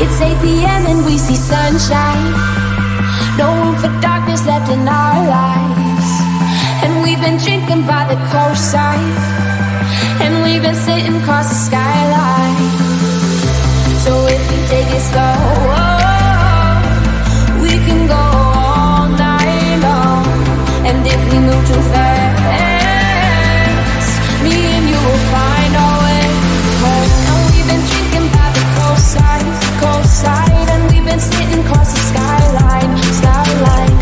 It's 8 p.m. and we see sunshine. No room for darkness left in our lives. And we've been drinking by the coastside, and we've been sitting across the skyline. So if we take it slow, we can go all night long. And if we move too fast, me and you will find our way home. And we've been drinking by the coastside, and we've been sitting across the skyline.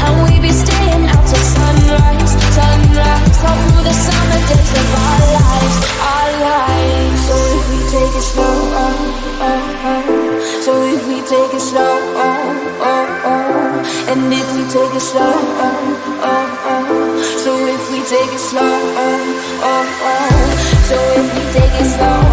And we be staying out till sunrise, all through the summer days of our lives. So if we take it slow, so if we take it slow, and if we take it slow, so if we take it slow, so if we take it slow.